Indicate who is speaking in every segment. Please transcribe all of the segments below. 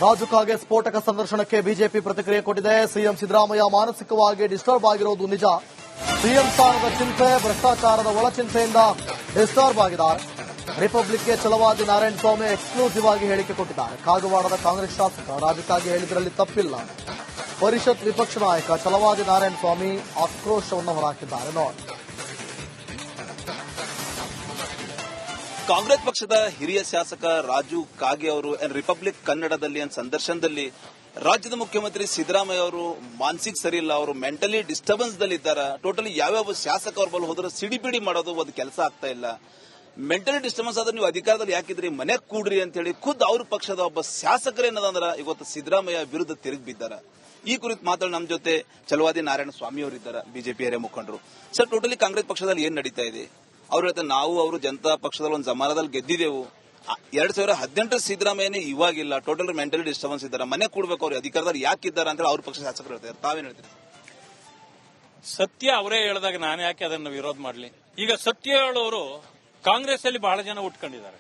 Speaker 1: ರಾಜು ಕಾಗೆ ಸ್ಫೋಟಕ ಸಂದರ್ಶನಕ್ಕೆ ಬಿಜೆಪಿ ಪ್ರತಿಕ್ರಿಯೆ ಕೊಟ್ಟಿದೆ. ಸಿಎಂ ಸಿದ್ದರಾಮಯ್ಯ ಮಾನಸಿಕವಾಗಿ ಡಿಸ್ಟರ್ಬ್ ಆಗಿರೋದು ನಿಜ. ಸಿಎಂ ಸ್ಥಾನದ ಚಿಂತೆ, ಭ್ರಷ್ಟಾಚಾರದ ಒಳಚಿಂತೆಯಿಂದ ಡಿಸ್ಟರ್ಬ್ ಆಗಿದ್ದಾರೆ. ರಿಪಬ್ಲಿಕ್ಗೆ ಛಲವಾದಿ ನಾರಾಯಣಸ್ವಾಮಿ ಎಕ್ಸ್ಕ್ಲೂಸಿವ್ ಆಗಿ ಹೇಳಿಕೆ ಕೊಟ್ಟಿದ್ದಾರೆ. ಕಾಗವಾಡದ ಕಾಂಗ್ರೆಸ್ ಶಾಸಕ ರಾಜು ಕಾಗೆ ಹೇಳಿದ್ರಲ್ಲಿ ತಪ್ಪಿಲ್ಲ. ಪರಿಷತ್ ವಿಪಕ್ಷ ನಾಯಕ ಛಲವಾದಿ ನಾರಾಯಣಸ್ವಾಮಿ ಆಕ್ರೋಶವನ್ನು ಹೊರಹಾಕಿದ್ದಾರೆ. ನೋಡಿ,
Speaker 2: ಕಾಂಗ್ರೆಸ್ ಪಕ್ಷದ ಹಿರಿಯ ಶಾಸಕ ರಾಜು ಕಾಗೆ ಅವರು ರಿಪಬ್ಲಿಕ್ ಕನ್ನಡದಲ್ಲಿ ಸಂದರ್ಶನದಲ್ಲಿ ರಾಜ್ಯದ ಮುಖ್ಯಮಂತ್ರಿ ಸಿದ್ದರಾಮಯ್ಯ ಅವರು ಮಾನಸಿಕ ಸರಿ ಇಲ್ಲ, ಅವರು ಮೆಂಟಲಿ ಡಿಸ್ಟರ್ಬೆನ್ಸ್ ದಲ್ಲಿದ್ದಾರೆ. ಟೋಟಲಿ ಯಾವ್ಯಾವ ಶಾಸಕ ಅವ್ರ ಬಲ್ ಹೋದ್ರೆ ಸಿಡಿಪಿಡಿ ಮಾಡೋದು ಒಂದು ಕೆಲಸ ಆಗ್ತಾ ಇಲ್ಲ. ಮೆಂಟಲಿ ಡಿಸ್ಟರ್ಬೆನ್ಸ್ ಆದ್ರೆ ನೀವು ಅಧಿಕಾರದಲ್ಲಿ ಯಾಕಿದ್ರಿ, ಮನೆಗೆ ಕೂಡ್ರಿ ಅಂತ ಹೇಳಿ ಖುದ್ದು ಅವ್ರ ಪಕ್ಷದ ಒಬ್ಬ ಶಾಸಕರೇನದಂದ್ರ ಇವತ್ತು ಸಿದ್ದರಾಮಯ್ಯ ವಿರುದ್ಧ ತಿರುಗಿ ಬಿದ್ದಾರೆ. ಈ ಕುರಿತು ಮಾತಾಡಿ ನಮ್ಮ ಜೊತೆ ಛಲವಾದಿ ನಾರಾಯಣ ಸ್ವಾಮಿ ಅವರಿದ್ದಾರೆ, ಬಿಜೆಪಿ ಹಿರಿಯ ಮುಖಂಡರು. ಸರ್, ಟೋಟಲಿ ಕಾಂಗ್ರೆಸ್ ಪಕ್ಷದಲ್ಲಿ ಏನ್ ನಡೀತಾ ಇದೆ? ಅವ್ರ ಹೇಳ್ತಾರೆ ನಾವು ಅವರು ಜನತಾ ಪಕ್ಷದಲ್ಲಿ ಒಂದು ಜಮಾನದಲ್ಲಿ ಗೆದ್ದಿದ್ದೆವು. 2018 ಸಿದ್ದರಾಮಯ್ಯನೇ ಇವಾಗಿಲ್ಲ, ಟೋಟಲ್ ಮೆಂಟಲಿ ಡಿಸ್ಟರ್ಬೆನ್ಸ್ ಇದ್ದಾರೆ, ಮನೆ ಕೂಡ್ಬೇಕು, ಅವ್ರು ಅಧಿಕಾರದಲ್ಲಿ ಯಾಕಿದ್ದಾರೆ ಅಂತ ಅವ್ರ ಪಕ್ಷ ಶಾಸಕರು ಹೇಳ್ತಾರೆ. ತಾವೇನ್ ಹೇಳ್ತೀರಿ?
Speaker 3: ಸತ್ಯ ಅವರೇ ಹೇಳಿದಾಗ ನಾನು ಯಾಕೆ ಅದನ್ನು ವಿರೋಧ ಮಾಡಲಿ? ಈಗ ಸತ್ಯ ಹೇಳೋರು ಕಾಂಗ್ರೆಸ್ ಅಲ್ಲಿ ಬಹಳ ಜನ ಉಟ್ಕೊಂಡಿದ್ದಾರೆ.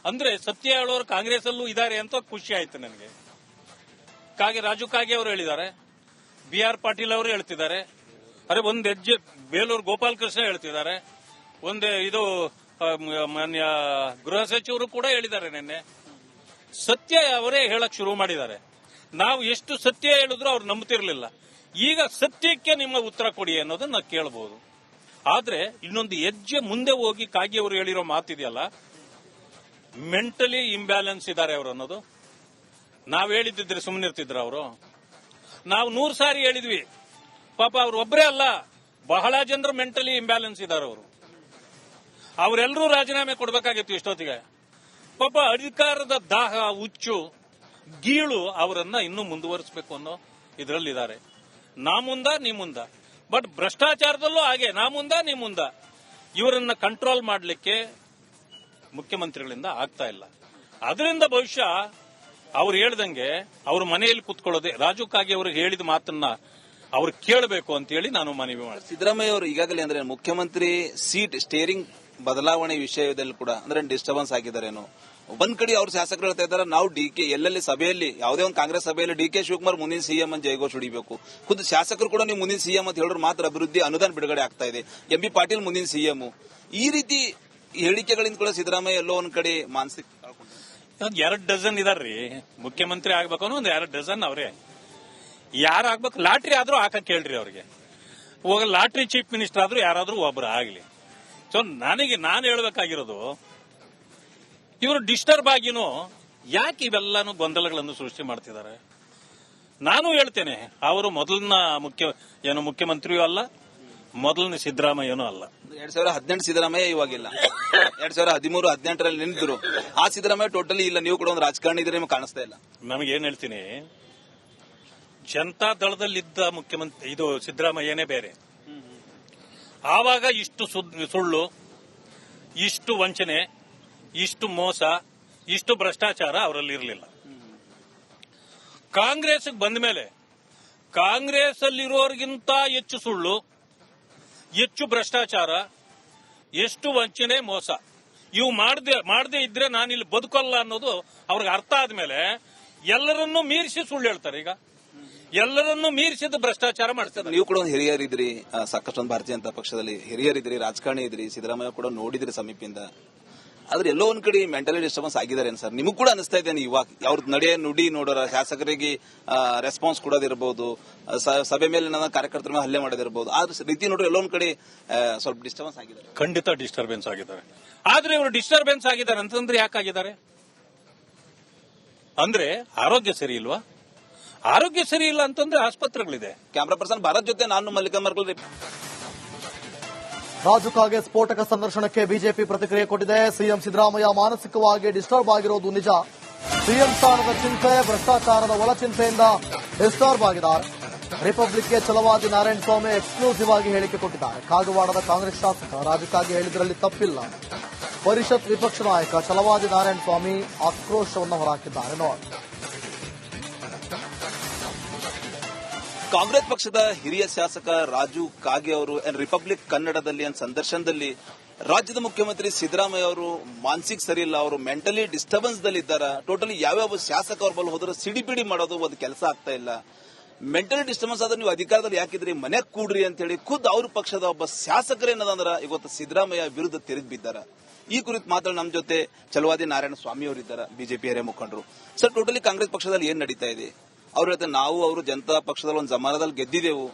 Speaker 3: ಅಂದ್ರೆ ಸತ್ಯ ಹೇಳೋರು ಕಾಂಗ್ರೆಸ್ ಅಲ್ಲೂ ಇದ್ದಾರೆ ಅಂತ ಖುಷಿ ಆಯ್ತು ನನಗೆ. ರಾಜು ಕಾಗೆ ಅವರು ಹೇಳಿದ್ದಾರೆ, BR ಪಾಟೀಲ್ ಅವರು ಹೇಳ್ತಿದ್ದಾರೆ, ಅರೆ ಒಂದ್ ಹೆಜ್ಜೆ ಬೇಲೂರು ಗೋಪಾಲ್ ಕೃಷ್ಣ ಹೇಳ್ತಿದ್ದಾರೆ, ಇದು ಮಾನ್ಯ ಗೃಹ ಸಚಿವರು ಕೂಡ ಹೇಳಿದ್ದಾರೆ ನಿನ್ನೆ. ಸತ್ಯ ಅವರೇ ಹೇಳಕ್ ಶುರು ಮಾಡಿದ್ದಾರೆ. ನಾವು ಎಷ್ಟು ಸತ್ಯ ಹೇಳಿದ್ರು ಅವ್ರು ನಂಬುತ್ತಿರಲಿಲ್ಲ. ಈಗ ಸತ್ಯಕ್ಕೆ ನಿಮ್ಮ ಉತ್ತರ ಕೊಡಿ ಅನ್ನೋದನ್ನ ಕೇಳಬಹುದು. ಆದ್ರೆ ಇನ್ನೊಂದು ಹೆಜ್ಜೆ ಮುಂದೆ ಹೋಗಿ ಕಾಗಿ ಅವರು ಹೇಳಿರೋ ಮಾತಿದೆಯಲ್ಲ, ಮೆಂಟಲಿ ಇಂಬ್ಯಾಲೆನ್ಸ್ ಇದ್ದಾರೆ ಅವರು ಅನ್ನೋದು. ನಾವ್ ಹೇಳಿದ್ರೆ ಸುಮ್ಮನೆ ಇರ್ತಿದ್ರು ಅವರು. ನಾವು 100 ಸಾರಿ ಹೇಳಿದ್ವಿ. ಪಾಪ ಅವ್ರು ಒಬ್ಬರೇ ಅಲ್ಲ, ಬಹಳ ಜನರು ಮೆಂಟಲಿ ಇಂಬ್ಯಾಲೆನ್ಸ್ ಇದ್ದಾರೆ ಅವರು. ಅವರೆಲ್ಲರೂ ರಾಜೀನಾಮೆ ಕೊಡಬೇಕಾಗಿತ್ತು ಇಷ್ಟೊತ್ತಿಗೆ. ಪಾಪ ಅಧಿಕಾರದ ದಾಹ, ಹುಚ್ಚು, ಗೀಳು ಅವರನ್ನ ಇನ್ನೂ ಮುಂದುವರಿಸಬೇಕು ಅನ್ನೋ ಇದರಲ್ಲಿದ್ದಾರೆ. ನಾ ಮುಂದ ನೀ ಮುಂದ, ಬಟ್ ಭ್ರಷ್ಟಾಚಾರದಲ್ಲೂ ಹಾಗೆ ನಾ ಮುಂದ ನೀ ಮುಂದ. ಇವರನ್ನ ಕಂಟ್ರೋಲ್ ಮಾಡಲಿಕ್ಕೆ ಮುಖ್ಯಮಂತ್ರಿಗಳಿಂದ ಆಗ್ತಾ ಇಲ್ಲ. ಅದರಿಂದ ಬಹುಶಃ ಅವ್ರು ಹೇಳ್ದಂಗೆ ಅವ್ರ ಮನೆಯಲ್ಲಿ ಕುತ್ಕೊಳ್ಳೋದೆ. ರಾಜು ಕಾಗೆ ಅವರು ಹೇಳಿದ ಮಾತನ್ನ ಅವ್ರು ಕೇಳಬೇಕು ಅಂತ ಹೇಳಿ ನಾನು ಮನವಿ ಮಾಡ್ತೀನಿ.
Speaker 2: ಸಿದ್ದರಾಮಯ್ಯ ಅವರು ಈಗಾಗಲೇ ಅಂದ್ರೆ ಮುಖ್ಯಮಂತ್ರಿ ಸೀಟ್ ಸ್ಟೇರಿಂಗ್ ಬದಲಾವಣೆ ವಿಷಯದಲ್ಲಿ ಕೂಡ ಅಂದ್ರೆ ಡಿಸ್ಟರ್ಬೆನ್ಸ್ ಆಗಿದ್ದಾರೇನೋ. ಒಂದ್ ಕಡೆ ಅವ್ರ ಶಾಸಕರು ಹೇಳ್ತಾ ಇದ್ದಾರೆ, ನಾವು ಡಿಕೆ ಎಲ್ಲೆಲ್ಲಿ ಸಭೆಯಲ್ಲಿ ಯಾವುದೇ ಒಂದು ಕಾಂಗ್ರೆಸ್ ಸಭೆಯಲ್ಲಿ ಡಿಕೆ ಶಿವಕುಮಾರ್ ಮುಂದಿನ ಸಿಎಂ ಅಂತ ಜಯಘೋಷ್ ಹೊಡಿಬೇಕು. ಖುದ್ದು ಶಾಸಕರು ಕೂಡ ನೀವು ಮುಂದಿನ ಸಿಎಂ ಅಂತ ಹೇಳಿದ್ರೆ ಮಾತ್ರ ಅಭಿವೃದ್ಧಿ ಅನುದಾನ ಬಿಡುಗಡೆ ಆಗ್ತಾ ಇದೆ. MB ಪಾಟೀಲ್ ಮುಂದಿನ ಸಿಎಂ. ಈ ರೀತಿ ಹೇಳಿಕೆಗಳಿಂದ ಕೂಡ ಸಿದ್ದರಾಮಯ್ಯ ಎಲ್ಲೋ ಒಂದ್ ಕಡೆ ಮಾನಸಿಕ
Speaker 3: 2 ಡಜನ್ ಇದಾರ್ರಿ ಮುಖ್ಯಮಂತ್ರಿ ಆಗ್ಬೇಕು ಅನ್ನೋ. 2 ಡಜನ್ ಅವರೇ. ಯಾರು ಆಗ್ಬೇಕು, ಲಾಟ್ರಿ ಆದ್ರೂ ಹಾಕಕ್ ಹೇಳ್ರಿ ಅವ್ರಿಗೆ. ಹೋಗ ಲಾಟ್ರಿ ಚೀಫ್ ಮಿನಿಸ್ಟರ್ ಆದ್ರೂ ಯಾರಾದ್ರೂ ಒಬ್ರು ಆಗ್ಲಿ. ಸೊ ನಾನು ಹೇಳ್ಬೇಕಾಗಿರೋದು, ಇವರು ಡಿಸ್ಟರ್ಬ್ ಆಗಿನೂ ಯಾಕೆ ಇವೆಲ್ಲಾನು ಗೊಂದಲಗಳನ್ನು ಸೃಷ್ಟಿ ಮಾಡ್ತಿದ್ದಾರೆ? ನಾನು ಹೇಳ್ತೇನೆ, ಅವರು ಮೊದಲನ ಮುಖ್ಯಮಂತ್ರಿಯೂ ಅಲ್ಲ, ಮೊದಲನೇ ಸಿದ್ದರಾಮಯ್ಯನೂ ಅಲ್ಲ.
Speaker 2: 2018 ಸಿದ್ದರಾಮಯ್ಯ ಇವಾಗಿಲ್ಲ. 2013, 2018 ನಿಂತಿದ್ರು ಆ ಸಿದ್ದರಾಮಯ್ಯ ಟೋಟಲಿ ಇಲ್ಲ. ನೀವು ಕೂಡ ಒಂದು ರಾಜಕಾರಣಿ ಇದ್ರೆ ನಿಮ್ಗೆ ಕಾಣಿಸ್ತಾ ಇಲ್ಲ.
Speaker 3: ನಮಗೇನ್ ಹೇಳ್ತೀನಿ, ಜನತಾ ದಳದಲ್ಲಿದ್ದ ಮುಖ್ಯಮಂತ್ರಿ ಇದು ಸಿದ್ದರಾಮಯ್ಯನೇ ಬೇರೆ. ಆವಾಗ ಇಷ್ಟು ಸುಳ್ಳು, ಇಷ್ಟು ವಂಚನೆ, ಇಷ್ಟು ಮೋಸ, ಇಷ್ಟು ಭ್ರಷ್ಟಾಚಾರ ಅವರಲ್ಲಿ ಇರಲಿಲ್ಲ. ಕಾಂಗ್ರೆಸ್ ಬಂದ ಮೇಲೆ ಕಾಂಗ್ರೆಸ್ ಅಲ್ಲಿರೋರಿಗಿಂತ ಹೆಚ್ಚು ಸುಳ್ಳು, ಹೆಚ್ಚು ಭ್ರಷ್ಟಾಚಾರ, ಎಷ್ಟು ವಂಚನೆ, ಮೋಸ ಇವು ಮಾಡದೆ ಇದ್ರೆ ನಾನಿಲ್ಲಿ ಬದುಕಲ್ಲ ಅನ್ನೋದು ಅವ್ರಿಗೆ ಅರ್ಥ ಆದ್ಮೇಲೆ ಎಲ್ಲರನ್ನೂ ಮೀರಿಸಿ ಸುಳ್ಳು ಹೇಳ್ತಾರೆ. ಈಗ ಎಲ್ಲರನ್ನೂ ಮೀರಿಸಿದ ಭ್ರಷ್ಟಾಚಾರ ಮಾಡ್ತಾರೆ.
Speaker 2: ನೀವು ಕೂಡ ಒಂದು ಹಿರಿಯರಿದ್ರಿ, ಸಾಕಷ್ಟು ಒಂದು ಭಾರತೀಯ ಜನತಾ ಪಕ್ಷದಲ್ಲಿ ಹಿರಿಯರಿದ್ರಿ, ರಾಜಕಾರಣಿ ಇದ್ರಿ, ಸಿದ್ದರಾಮಯ್ಯ ಕೂಡ ನೋಡಿದ್ರಿ ಸಮೀಪದಿಂದ. ಆದ್ರೆ ಎಲ್ಲೋ ಒಂದ್ ಕಡೆ ಮೆಂಟಲಿ ಡಿಸ್ಟರ್ಬೆನ್ಸ್ ಆಗಿದ್ದಾರೆ ಸರ್. ನಿಮಗ್ ಕೂಡ ಅನಿಸ್ತಾ ಇದ್ದೇನೆ ಇವಾಗ ಅವ್ರ ನಡೆ ನುಡಿ ನೋಡೋರ ಶಾಸಕರಿಗೆ ರೆಸ್ಪಾನ್ಸ್ ಕೊಡೋದಿರ್ಬೋದು, ಸಭೆ ಮೇಲೆ ನನ್ನ ಕಾರ್ಯಕರ್ತರ ಮೇಲೆ ಹಲ್ಲೆ ಮಾಡೋದಿರ್ಬೋದು, ಆದ್ರೆ ರೀತಿ ನೋಡ್ರೆ ಎಲ್ಲೋ ಒಂದ್ ಕಡೆ ಸ್ವಲ್ಪ ಡಿಸ್ಟರ್ಬೆನ್ಸ್ ಆಗಿದ್ದಾರೆ.
Speaker 3: ಖಂಡಿತ ಡಿಸ್ಟರ್ಬೆನ್ಸ್ ಆಗಿದ್ದಾರೆ. ಆದ್ರೆ ಇವರು ಡಿಸ್ಟರ್ಬೆನ್ಸ್ ಆಗಿದ್ದಾರೆ ಅಂತಂದ್ರೆ ಯಾಕಾಗಿದ್ದಾರೆ? ಅಂದ್ರೆ ಆರೋಗ್ಯ ಸರಿ ಇಲ್ವಾ? ಆರೋಗ್ಯ ಸರಿ ಇಲ್ಲ ಅಂತಂದ್ರೆ ಆಸ್ಪತ್ರೆಗಳಿದೆ.
Speaker 2: ಕ್ಯಾಮ್ರಾ ಪರ್ಸನ್ ಭಾರತ್ ಜೊತೆ ನಾನು ಮಲ್ಲಿಕಾ ಮರ್ಕಲ್.
Speaker 1: ರಾಜು ಕಾಗೆ ಸ್ಫೋಟಕ ಸಂದರ್ಶನಕ್ಕೆ ಬಿಜೆಪಿ ಪ್ರತಿಕ್ರಿಯೆ ಕೊಟ್ಟಿದೆ. ಸಿಎಂ ಸಿದ್ದರಾಮಯ್ಯ ಮಾನಸಿಕವಾಗಿ ಡಿಸ್ಟರ್ಬ್ ಆಗಿರೋದು ನಿಜ. ಸಿಎಂ ಸ್ಥಾನದ ಚಿಂತೆ, ಭ್ರಷ್ಟಾಚಾರದ ಒಳಚಿಂತೆಯಿಂದ ಡಿಸ್ಟರ್ಬ್ ಆಗಿದ್ದಾರೆ. ರಿಪಬ್ಲಿಕ್ಗೆ ಛಲವಾದಿ ನಾರಾಯಣಸ್ವಾಮಿ ಎಕ್ಸ್ಕ್ಲೂಸಿವ್ ಆಗಿ ಹೇಳಿಕೆ ಕೊಟ್ಟಿದ್ದಾರೆ. ಕಾಗವಾಡದ ಕಾಂಗ್ರೆಸ್ ಶಾಸಕ ರಾಜು ಕಾಗೆ ಹೇಳಿದ್ರಲ್ಲಿ ತಪ್ಪಿಲ್ಲ. ಪರಿಷತ್ ವಿಪಕ್ಷ ನಾಯಕ ಛಲವಾದಿ ನಾರಾಯಣಸ್ವಾಮಿ ಆಕ್ರೋಶವನ್ನು ಹೊರಹಾಕಿದ್ದಾರೆ. ನೋಡಿ,
Speaker 2: ಕಾಂಗ್ರೆಸ್ ಪಕ್ಷದ ಹಿರಿಯ ಶಾಸಕ ರಾಜು ಕಾಗೆ ಅವರು ರಿಪಬ್ಲಿಕ್ ಕನ್ನಡದಲ್ಲಿ ಸಂದರ್ಶನದಲ್ಲಿ ರಾಜ್ಯದ ಮುಖ್ಯಮಂತ್ರಿ ಸಿದ್ದರಾಮಯ್ಯ ಅವರು ಮಾನಸಿಕ ಸರಿ ಇಲ್ಲ, ಅವರು ಮೆಂಟಲಿ ಡಿಸ್ಟರ್ಬೆನ್ಸ್ ದಲ್ಲಿ ಇದ್ದಾರೆ. ಟೋಟಲಿ ಯಾವ್ಯಾವ ಶಾಸಕ ಅವ್ರ ಬಲ್ ಹೋದ್ರೆ ಸಿಡಿಪಿಡಿ ಮಾಡೋದು ಒಂದು ಕೆಲಸ ಆಗ್ತಾ ಇಲ್ಲ. ಮೆಂಟಲಿ ಡಿಸ್ಟರ್ಬೆನ್ಸ್ ಆದ್ರೆ ನೀವು ಅಧಿಕಾರದಲ್ಲಿ ಯಾಕಿದ್ರಿ, ಮನೆಗ್ ಕೂಡ್ರಿ ಅಂತ ಹೇಳಿ ಖುದ್ದು ಅವ್ರ ಪಕ್ಷದ ಒಬ್ಬ ಶಾಸಕರೇನದಂದ್ರ ಇವತ್ತು ಸಿದ್ದರಾಮಯ್ಯ ವಿರುದ್ಧ ತಿರುಗಿ ಬಿದ್ದಾರೆ. ಈ ಕುರಿತು ಮಾತಾಡಿ ನಮ್ಮ ಜೊತೆ ಛಲವಾದಿ ನಾರಾಯಣ ಸ್ವಾಮಿ ಅವರು ಇದ್ದಾರೆ, ಬಿಜೆಪಿ ಹಿರಿಯ ಮುಖಂಡರು. ಸರ್, ಟೋಟಲಿ ಕಾಂಗ್ರೆಸ್ ಪಕ್ಷದಲ್ಲಿ ಏನ್ ನಡೀತಾ ಇದೆ? ಅವ್ರ ಹೇಳ್ತಾರೆ ನಾವು ಅವರು ಜನತಾ ಪಕ್ಷದಲ್ಲಿ ಒಂದು ಜಮಾನದಲ್ಲಿ ಗೆದ್ದಿದ್ದೆವು.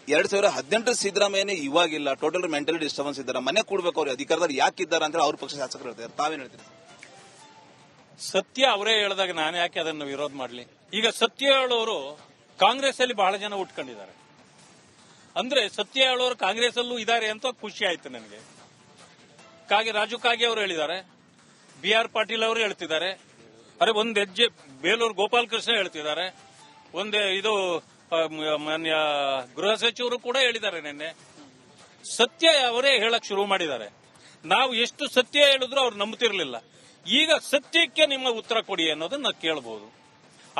Speaker 2: 2018 ಸಿದ್ದರಾಮಯ್ಯನೇ ಇವಾಗಿಲ್ಲ, ಟೋಟಲ್ ಮೆಂಟಲಿ ಡಿಸ್ಟರ್ಬೆನ್ಸ್ ಇದ್ದಾರೆ, ಮನೆ ಕೂಡ್ಬೇಕು, ಅವ್ರು ಅಧಿಕಾರದಲ್ಲಿ ಯಾಕಿದ್ದಾರೆ ಅಂತ ಅವ್ರ ಪಕ್ಷ ಶಾಸಕರು ಹೇಳ್ತಾರೆ. ತಾವೇನ್ ಹೇಳ್ತೀರಿ?
Speaker 3: ಸತ್ಯ ಅವರೇ ಹೇಳಿದಾಗ ನಾನು ಯಾಕೆ ಅದನ್ನು ವಿರೋಧ ಮಾಡಲಿ? ಈಗ ಸತ್ಯ ಹೇಳೋರು ಕಾಂಗ್ರೆಸ್ ಅಲ್ಲಿ ಬಹಳ ಜನ ಉಟ್ಕೊಂಡಿದ್ದಾರೆ. ಅಂದ್ರೆ ಸತ್ಯ ಹೇಳೋರು ಕಾಂಗ್ರೆಸ್ ಅಲ್ಲೂ ಇದ್ದಾರೆ ಅಂತ ಖುಷಿ ಆಯ್ತು ನನಗೆ. ರಾಜು ಕಾಗೆ ಅವರು ಹೇಳಿದ್ದಾರೆ, BR ಪಾಟೀಲ್ ಅವರು ಹೇಳ್ತಿದ್ದಾರೆ, ಅರೆ ಒಂದ್ ಹೆಜ್ಜೆ ಬೇಲೂರು ಗೋಪಾಲಕೃಷ್ಣ ಹೇಳ್ತಿದ್ದಾರೆ, ಇದು ಮಾನ್ಯ ಗೃಹ ಸಚಿವರು ಕೂಡ ಹೇಳಿದ್ದಾರೆ ನಿನ್ನೆ. ಸತ್ಯ ಅವರೇ ಹೇಳಕ್ ಶುರು ಮಾಡಿದ್ದಾರೆ. ನಾವು ಎಷ್ಟು ಸತ್ಯ ಹೇಳಿದ್ರು ಅವ್ರು ನಂಬುತ್ತಿರಲಿಲ್ಲ. ಈಗ ಸತ್ಯಕ್ಕೆ ನಿಮ್ಮ ಉತ್ತರ ಕೊಡಿ ಅನ್ನೋದನ್ನ ಕೇಳಬಹುದು.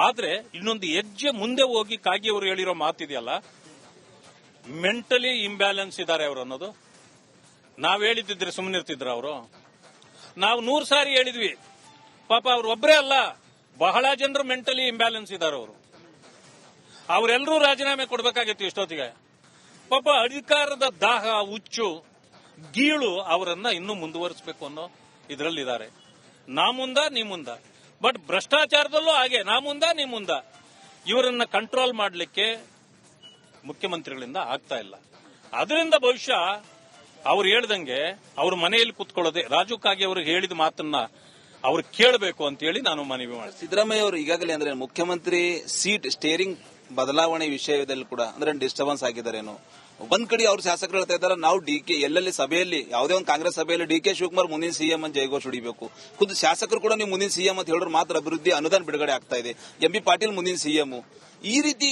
Speaker 3: ಆದ್ರೆ ಇನ್ನೊಂದು ಹೆಜ್ಜೆ ಮುಂದೆ ಹೋಗಿ ಕಾಗಿ ಅವರು ಹೇಳಿರೋ ಮಾತಿದೆಯಲ್ಲ, ಮೆಂಟಲಿ ಇಂಬ್ಯಾಲೆನ್ಸ್ ಇದ್ದಾರೆ ಅವರು ಅನ್ನೋದು. ನಾವ್ ಹೇಳಿದ್ರೆ ಸುಮ್ಮನೆ ಇರ್ತಿದ್ರ ಅವರು? ನಾವು 100 ಸಾರಿ ಹೇಳಿದ್ವಿ. ಪಾಪ ಅವ್ರು ಒಬ್ಬರೇ ಅಲ್ಲ, ಬಹಳ ಜನರು ಮೆಂಟಲಿ ಇಂಬ್ಯಾಲೆನ್ಸ್ ಇದ್ದಾರೆ ಅವರು. ಅವರೆಲ್ಲರೂ ರಾಜೀನಾಮೆ ಕೊಡಬೇಕಾಗಿತ್ತು ಇಷ್ಟೊತ್ತಿಗೆ. ಪಾಪ ಅಧಿಕಾರದ ದಾಹ, ಹುಚ್ಚು, ಗೀಳು ಅವರನ್ನ ಇನ್ನೂ ಮುಂದುವರಿಸಬೇಕು ಅನ್ನೋ ಇದರಲ್ಲಿದ್ದಾರೆ. ನಾ ಮುಂದ ನೀ ಮುಂದ. ಬಟ್ ಭ್ರಷ್ಟಾಚಾರದಲ್ಲೂ ಹಾಗೆ, ನಾ ಮುಂದ ನೀ ಮುಂದ. ಇವರನ್ನ ಕಂಟ್ರೋಲ್ ಮಾಡಲಿಕ್ಕೆ ಮುಖ್ಯಮಂತ್ರಿಗಳಿಂದ ಆಗ್ತಾ ಇಲ್ಲ. ಅದರಿಂದ ಬಹುಶಃ ಅವ್ರು ಹೇಳ್ದಂಗೆ ಅವ್ರ ಮನೆಯಲ್ಲಿ ಕುತ್ಕೊಳ್ಳೋದೆ. ರಾಜು ಕಾಗೆ ಅವರು ಹೇಳಿದ ಮಾತನ್ನ ಅವ್ರು ಕೇಳಬೇಕು ಅಂತ ಹೇಳಿ ನಾನು ಮನವಿ ಮಾಡ್ತೀನಿ.
Speaker 2: ಸಿದ್ದರಾಮಯ್ಯ ಅವರು ಈಗಾಗಲೇ ಅಂದ್ರೆ ಮುಖ್ಯಮಂತ್ರಿ ಸೀಟ್ ಸ್ಟೇರಿಂಗ್ ಬದಲಾವಣೆ ವಿಷಯದಲ್ಲಿ ಕೂಡ ಅಂದ್ರೆ ಡಿಸ್ಟರ್ಬೆನ್ಸ್ ಆಗಿದ್ದಾರೇನೋ. ಒಂದ್ ಕಡೆ ಅವ್ರ ಶಾಸಕರು ಹೇಳ್ತಾ ಇದ್ದಾರೆ, ನಾವು ಡಿಕೆ ಎಲ್ಲೆಲ್ಲಿ ಸಭೆಯಲ್ಲಿ ಯಾವುದೇ ಒಂದು ಕಾಂಗ್ರೆಸ್ ಸಭೆಯಲ್ಲಿ DK ಶಿವಕುಮಾರ್ ಮುಂದಿನ CM ಅಂತ ಜಯಘೋಷ್ ಹೊಡಿಬೇಕು. ಖುದ್ದು ಶಾಸಕರು ಕೂಡ ನೀವು ಮುಂದಿನ CM ಅಂತ ಹೇಳಿದ್ರೆ ಮಾತ್ರ ಅಭಿವೃದ್ಧಿ ಅನುದಾನ ಬಿಡುಗಡೆ ಆಗ್ತಾ ಇದೆ. MB ಪಾಟೀಲ್ ಮುಂದಿನ CM. ಈ ರೀತಿ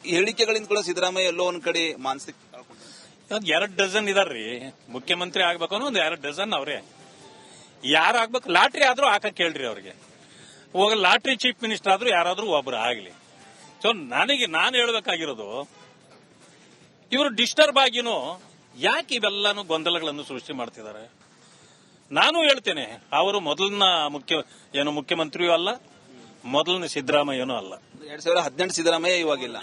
Speaker 2: ಹೇಳಿಕೆಗಳಿಂದ ಕೂಡ ಸಿದ್ದರಾಮಯ್ಯ ಎಲ್ಲೋ ಒಂದ್ ಕಡೆ ಮಾನಸಿಕ
Speaker 3: 2 ಡಜನ್ ಇದಾರ್ರಿ. ಮುಖ್ಯಮಂತ್ರಿ ಆಗ್ಬೇಕು ಅನ್ನೋ ಒಂದು 2 ಡಜನ್ ಅವ್ರೆ. ಯಾರು ಆಗ್ಬೇಕು? ಲಾಟ್ರಿ ಆದ್ರೂ ಹಾಕಕ್ ಕೇಳ್ರಿ ಅವ್ರಿಗೆ. ಹೋಗ ಲಾಟ್ರಿ ಚೀಫ್ ಮಿನಿಸ್ಟರ್ ಆದ್ರೂ ಯಾರಾದ್ರೂ ಒಬ್ರು ಆಗ್ಲಿ. ಸೊ ನಾನು ಹೇಳ್ಬೇಕಾಗಿರೋದು, ಇವರು ಡಿಸ್ಟರ್ಬ್ ಆಗಿನೂ ಯಾಕೆ ಇವೆಲ್ಲಾನು ಗೊಂದಲಗಳನ್ನು ಸೃಷ್ಟಿ ಮಾಡ್ತಿದ್ದಾರೆ? ನಾನು ಹೇಳ್ತೇನೆ, ಅವರು ಮೊದಲನ ಮುಖ್ಯಮಂತ್ರಿಯೂ ಅಲ್ಲ, ಮೊದಲನೇ ಸಿದ್ದರಾಮಯ್ಯನೂ ಅಲ್ಲ.
Speaker 2: 2018 ಸಿದ್ದರಾಮಯ್ಯ ಇವಾಗಿಲ್ಲ.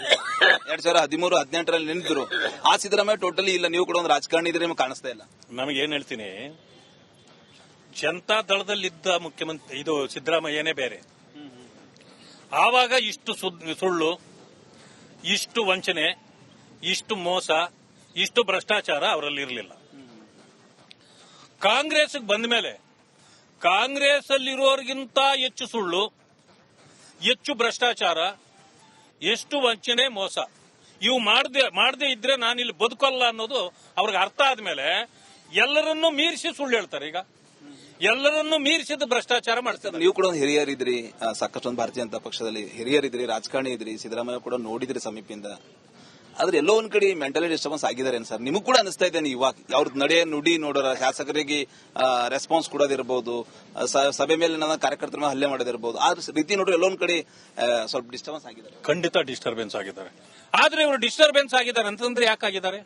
Speaker 2: 2013, 18ರಲ್ಲಿ ನಿಂತಿದ್ರು ಆ ಸಿದ್ದರಾಮಯ್ಯ ಟೋಟಲಿ ಇಲ್ಲ. ನೀವು ಕೂಡ ಒಂದು ರಾಜಕಾರಣಿ ಇದ್ರೆ ನಿಮ್ಗೆ ಕಾಣಿಸ್ತಾ ಇಲ್ಲ.
Speaker 3: ನಮಗೇನ್ ಹೇಳ್ತೀನಿ, ಜನತಾ ದಳದಲ್ಲಿದ್ದ ಮುಖ್ಯಮಂತ್ರಿ ಇದು ಸಿದ್ದರಾಮಯ್ಯನೇ ಬೇರೆ. ಆವಾಗ ಇಷ್ಟು ಸುಳ್ಳು, ಇಷ್ಟು ವಂಚನೆ, ಇಷ್ಟು ಮೋಸ, ಇಷ್ಟು ಭ್ರಷ್ಟಾಚಾರ ಅವರಲ್ಲಿ ಇರಲಿಲ್ಲ. ಕಾಂಗ್ರೆಸ್ ಬಂದ ಮೇಲೆ ಕಾಂಗ್ರೆಸ್ ಅಲ್ಲಿರೋರಿಗಿಂತ ಹೆಚ್ಚು ಸುಳ್ಳು, ಹೆಚ್ಚು ಭ್ರಷ್ಟಾಚಾರ, ಎಷ್ಟು ವಂಚನೆ, ಮೋಸ ಇವು ಮಾಡದೆ ಇದ್ರೆ ನಾನಿಲ್ಲಿ ಬದುಕಲ್ಲ ಅನ್ನೋದು ಅವ್ರಿಗೆ ಅರ್ಥ ಆದ್ಮೇಲೆ ಎಲ್ಲರನ್ನೂ ಮೀರಿಸಿ ಸುಳ್ಳು ಹೇಳ್ತಾರೆ. ಈಗ ಎಲ್ಲರನ್ನೂ ಮೀರಿಸಿದ ಭ್ರಷ್ಟಾಚಾರ ಮಾಡ್ತಾರೆ.
Speaker 2: ನೀವು ಕೂಡ ಒಂದು ಹಿರಿಯರಿದ್ರಿ, ಸಾಕಷ್ಟು ಒಂದು ಭಾರತೀಯ ಜನತಾ ಪಕ್ಷದಲ್ಲಿ ಹಿರಿಯರಿದ್ರಿ, ರಾಜಕಾರಣಿ ಇದ್ರಿ, ಸಿದ್ದರಾಮಯ್ಯ ಕೂಡ ನೋಡಿದ್ರಿ ಸಮೀಪದಿಂದ. ಆದ್ರೆ ಎಲ್ಲೋ ಒಂದ್ ಕಡೆ ಮೆಂಟಲಿ ಡಿಸ್ಟರ್ಬೆನ್ಸ್ ಆಗಿದ್ದಾರೆ ಸರ್. ನಿಮಗೂ ಕೂಡ ಅನಿಸ್ತಾ ಇದ್ದೇನೆ ಇವಾಗ ಅವ್ರದ್ದು ನಡೆ ನುಡಿ ನೋಡೋರ ಶಾಸಕರಿಗೆ ರೆಸ್ಪಾನ್ಸ್ ಕೊಡೋದಿರ್ಬೋದು, ಸಭೆ ಮೇಲೆ ನನ್ನ ಕಾರ್ಯಕರ್ತರ ಮೇಲೆ ಹಲ್ಲೆ ಮಾಡೋದಿರ್ಬೋದು, ಆ ರೀತಿ ನೋಡ್ರಿ ಎಲ್ಲೋ ಒಂದ್ ಕಡೆ ಸ್ವಲ್ಪ ಡಿಸ್ಟರ್ಬೆನ್ಸ್ ಆಗಿದ್ದಾರೆ.
Speaker 3: ಖಂಡಿತ ಡಿಸ್ಟರ್ಬೆನ್ಸ್ ಆಗಿದ್ದಾರೆ. ಆದ್ರೆ ಇವರು ಡಿಸ್ಟರ್ಬೆನ್ಸ್ ಆಗಿದ್ದಾರೆ ಅಂತಂದ್ರೆ ಯಾಕಾಗಿದ್ದಾರೆ?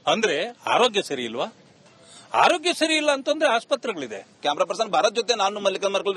Speaker 3: ಅಂದ್ರೆ ಆರೋಗ್ಯ ಸರಿ ಇಲ್ವಾ? ಆರೋಗ್ಯ ಸರಿ ಇಲ್ಲ ಅಂತಂದ್ರೆ ಆಸ್ಪತ್ರೆಗಳಿದೆ.
Speaker 2: ಕ್ಯಾಮ್ರಾ ಪರ್ಸನ್ ಭಾರತ್ ಜೊತೆ ನಾನು ಮಲ್ಲಿಕಾರ್ಜುನ್ ಮರ್ಕಲ್.